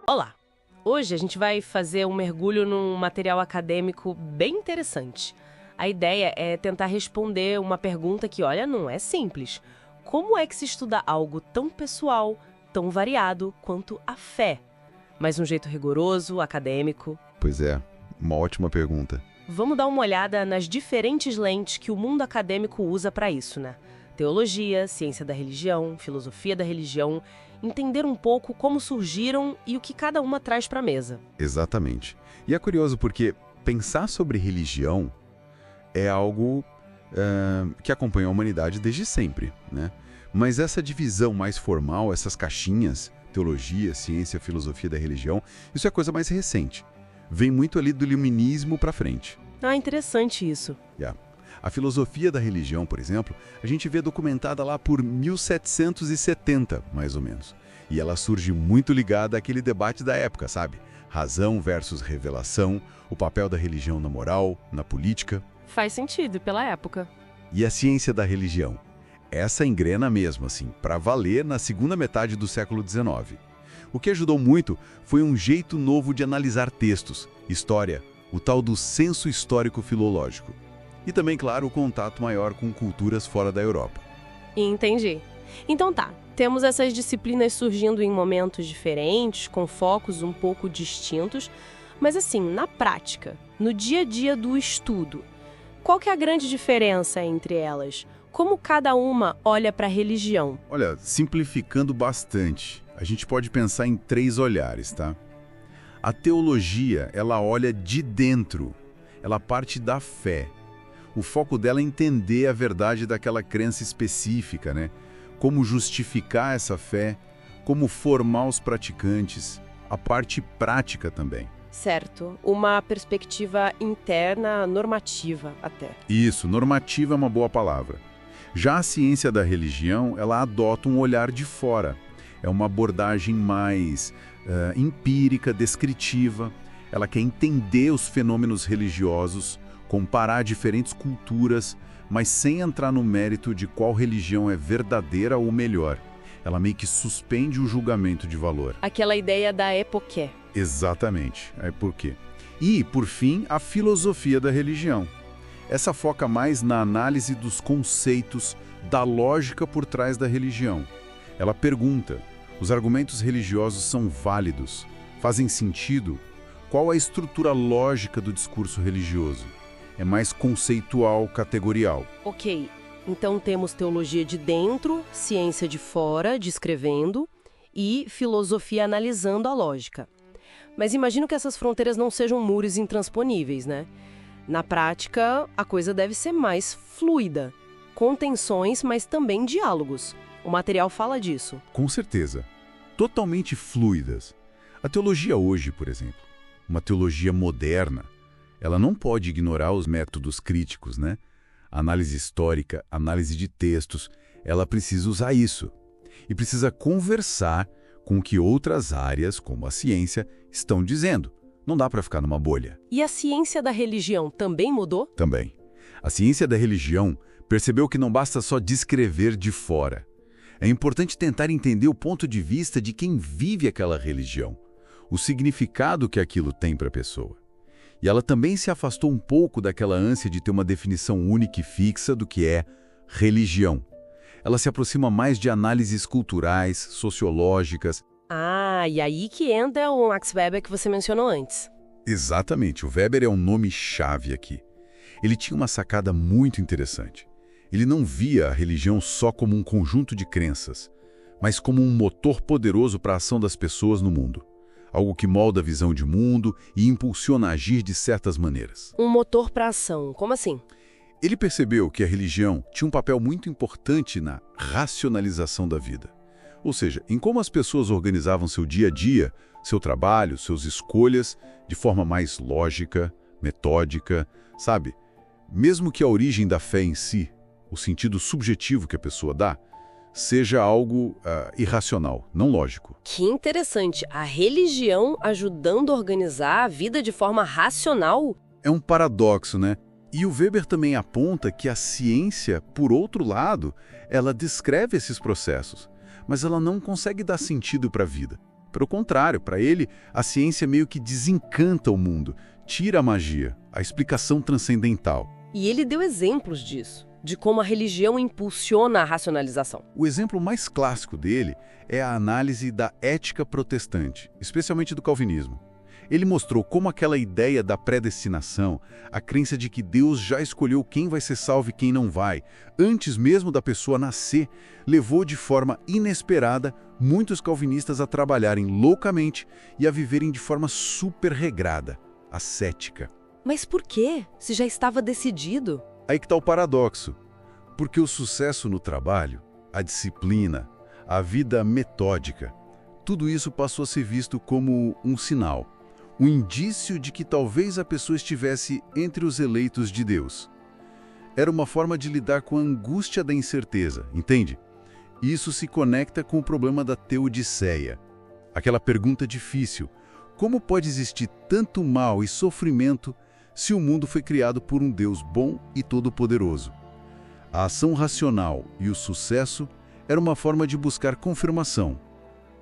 Olá! Hoje a gente vai fazer um mergulho num material acadêmico bem interessante. A ideia é tentar responder uma pergunta que, olha, não é simples. Como é que se estuda algo tão pessoal, tão variado quanto a fé? Mas de um jeito rigoroso, acadêmico. Pois é, uma ótima pergunta. Vamos dar uma olhada nas diferentes lentes que o mundo acadêmico usa para isso, né? Teologia, ciência da religião, filosofia da religião, entender um pouco como surgiram e o que cada uma traz para a mesa. Exatamente. E é curioso porque pensar sobre religião é algo que acompanha a humanidade desde sempre, né? Mas essa divisão mais formal, essas caixinhas, teologia, ciência, filosofia da religião, isso é coisa mais recente. Vem muito ali do iluminismo para frente. Ah, interessante isso. A filosofia da religião, por exemplo, a gente vê documentada lá por 1770, mais ou menos. E ela surge muito ligada àquele debate da época, sabe? Razão versus revelação, o papel da religião na moral, na política. Faz sentido pela época. E a ciência da religião? Essa engrena mesmo, assim, para valer na segunda metade do século XIX. O que ajudou muito foi um jeito novo de analisar textos, história, o tal do senso histórico-filológico. E também, claro, o contato maior com culturas fora da Europa. Entendi. Então tá, temos essas disciplinas surgindo em momentos diferentes, com focos um pouco distintos, mas assim, na prática, no dia a dia do estudo, qual que é a grande diferença entre elas? Como cada uma olha para a religião? Olha, simplificando bastante, a gente pode pensar em 3 olhares, tá? A teologia, ela olha de dentro, ela parte da fé. O foco dela é entender a verdade daquela crença específica, né? Como justificar essa fé, como formar os praticantes, a parte prática também. Certo, uma perspectiva interna, normativa até. Isso, normativa é uma boa palavra. Já a ciência da religião, ela adota um olhar de fora. É uma abordagem mais empírica, descritiva. Ela quer entender os fenômenos religiosos, comparar diferentes culturas, mas sem entrar no mérito de qual religião é verdadeira ou melhor. Ela meio que suspende o julgamento de valor. Aquela ideia da epoqué. Exatamente. É por quê? E, por fim, a filosofia da religião. Essa foca mais na análise dos conceitos, da lógica por trás da religião. Ela pergunta: os argumentos religiosos são válidos? Fazem sentido? Qual a estrutura lógica do discurso religioso? É mais conceitual, categorial. Ok, então temos teologia de dentro, ciência de fora, descrevendo, e filosofia analisando a lógica. Mas imagino que essas fronteiras não sejam muros intransponíveis, né? Na prática, a coisa deve ser mais fluida, com tensões, mas também diálogos. O material fala disso. Com certeza. Totalmente fluidas. A teologia hoje, por exemplo, uma teologia moderna, ela não pode ignorar os métodos críticos, né? Análise histórica, análise de textos, ela precisa usar isso. E precisa conversar com o que outras áreas, como a ciência, estão dizendo. Não dá para ficar numa bolha. E a ciência da religião também mudou? Também. A ciência da religião percebeu que não basta só descrever de fora. É importante tentar entender o ponto de vista de quem vive aquela religião, o significado que aquilo tem para a pessoa. E ela também se afastou um pouco daquela ânsia de ter uma definição única e fixa do que é religião. Ela se aproxima mais de análises culturais, sociológicas. Ah, e aí que entra o Max Weber que você mencionou antes. Exatamente, o Weber é um nome-chave aqui. Ele tinha uma sacada muito interessante. Ele não via a religião só como um conjunto de crenças, mas como um motor poderoso para a ação das pessoas no mundo. Algo que molda a visão de mundo e impulsiona a agir de certas maneiras. Um motor para ação, como assim? Ele percebeu que a religião tinha um papel muito importante na racionalização da vida. Ou seja, em como as pessoas organizavam seu dia a dia, seu trabalho, suas escolhas, de forma mais lógica, metódica, sabe? Mesmo que a origem da fé em si, o sentido subjetivo que a pessoa dá, seja algo irracional, não lógico. Que interessante, a religião ajudando a organizar a vida de forma racional? É um paradoxo, né? E o Weber também aponta que a ciência, por outro lado, ela descreve esses processos, mas ela não consegue dar sentido para a vida. Pelo contrário, para ele, a ciência meio que desencanta o mundo, tira a magia, a explicação transcendental. E ele deu exemplos disso, de como a religião impulsiona a racionalização. O exemplo mais clássico dele é a análise da ética protestante, especialmente do calvinismo. Ele mostrou como aquela ideia da predestinação, a crença de que Deus já escolheu quem vai ser salvo e quem não vai, antes mesmo da pessoa nascer, levou de forma inesperada muitos calvinistas a trabalharem loucamente e a viverem de forma super regrada, ascética. Mas por quê? Se já estava decidido? Aí que está o paradoxo. Porque o sucesso no trabalho, a disciplina, a vida metódica, tudo isso passou a ser visto como um sinal. Um indício de que talvez a pessoa estivesse entre os eleitos de Deus. Era uma forma de lidar com a angústia da incerteza, entende? Isso se conecta com o problema da teodiceia. Aquela pergunta difícil: como pode existir tanto mal e sofrimento se o mundo foi criado por um Deus bom e todo-poderoso? A ação racional e o sucesso era uma forma de buscar confirmação.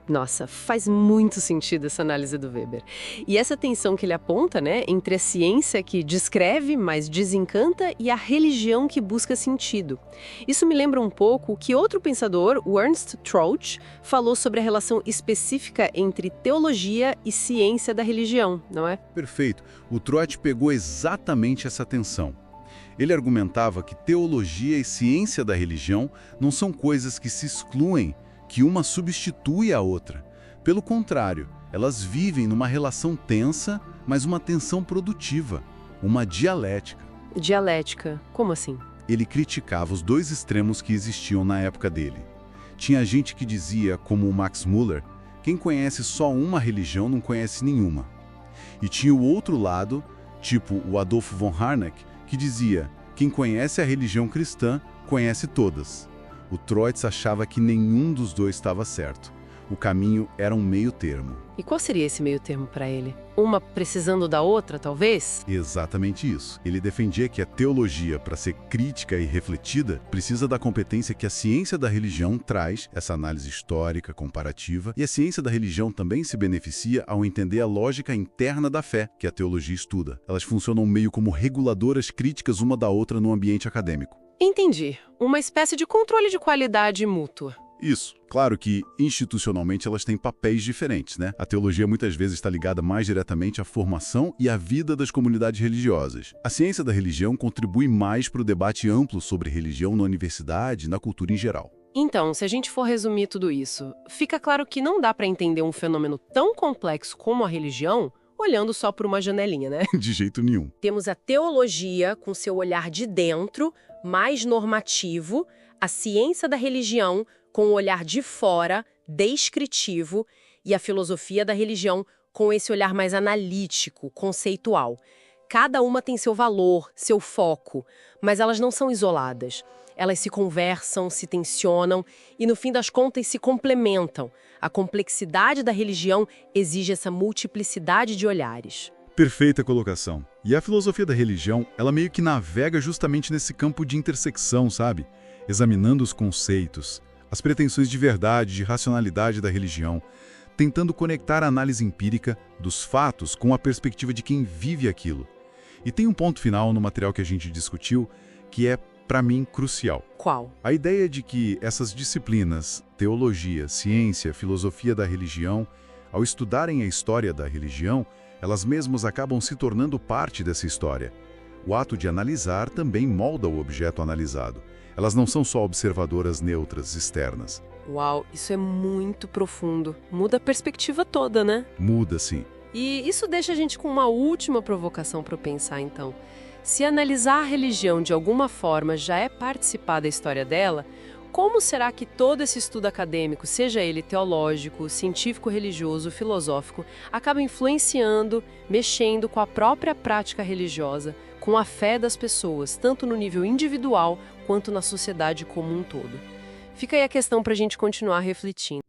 Nossa, faz muito sentido essa análise do Weber. E essa tensão que ele aponta, né, entre a ciência que descreve, mas desencanta, e a religião que busca sentido. Isso me lembra um pouco o que outro pensador, o Ernst Troeltsch, falou sobre a relação específica entre teologia e ciência da religião, não é? Perfeito. O Troeltsch pegou exatamente essa tensão. Ele argumentava que teologia e ciência da religião não são coisas que se excluem, que uma substitui a outra. Pelo contrário, elas vivem numa relação tensa, mas uma tensão produtiva, uma dialética. Dialética, como assim? Ele criticava os dois extremos que existiam na época dele. Tinha gente que dizia, como o Max Muller, quem conhece só uma religião não conhece nenhuma. E tinha o outro lado, tipo o Adolfo von Harnack, que dizia, quem conhece a religião cristã, conhece todas. O Troeltsch achava que nenhum dos dois estava certo. O caminho era um meio termo. E qual seria esse meio termo para ele? Uma precisando da outra, talvez? Exatamente isso. Ele defendia que a teologia, para ser crítica e refletida, precisa da competência que a ciência da religião traz, essa análise histórica, comparativa, e a ciência da religião também se beneficia ao entender a lógica interna da fé, que a teologia estuda. Elas funcionam meio como reguladoras críticas uma da outra no ambiente acadêmico. Entendi. Uma espécie de controle de qualidade mútua. Isso. Claro que, institucionalmente, elas têm papéis diferentes, né? A teologia muitas vezes está ligada mais diretamente à formação e à vida das comunidades religiosas. A ciência da religião contribui mais para o debate amplo sobre religião na universidade e na cultura em geral. Então, se a gente for resumir tudo isso, fica claro que não dá para entender um fenômeno tão complexo como a religião olhando só por uma janelinha, né? De jeito nenhum. Temos a teologia com seu olhar de dentro, mais normativo, a ciência da religião com o olhar de fora, descritivo, e a filosofia da religião com esse olhar mais analítico, conceitual. Cada uma tem seu valor, seu foco, mas elas não são isoladas. Elas se conversam, se tensionam e, no fim das contas, se complementam. A complexidade da religião exige essa multiplicidade de olhares. Perfeita colocação. E a filosofia da religião, ela meio que navega justamente nesse campo de intersecção, sabe? Examinando os conceitos, as pretensões de verdade, de racionalidade da religião, tentando conectar a análise empírica dos fatos com a perspectiva de quem vive aquilo. E tem um ponto final no material que a gente discutiu, que é, para mim, crucial. Qual? A ideia de que essas disciplinas, teologia, ciência, filosofia da religião, ao estudarem a história da religião, elas mesmas acabam se tornando parte dessa história. O ato de analisar também molda o objeto analisado. Elas não são só observadoras neutras, externas. Uau, isso é muito profundo. Muda a perspectiva toda, né? Muda, sim. E isso deixa a gente com uma última provocação para pensar, então. Se analisar a religião de alguma forma já é participar da história dela, como será que todo esse estudo acadêmico, seja ele teológico, científico-religioso, filosófico, acaba influenciando, mexendo com a própria prática religiosa, com a fé das pessoas, tanto no nível individual quanto na sociedade como um todo? Fica aí a questão para a gente continuar refletindo.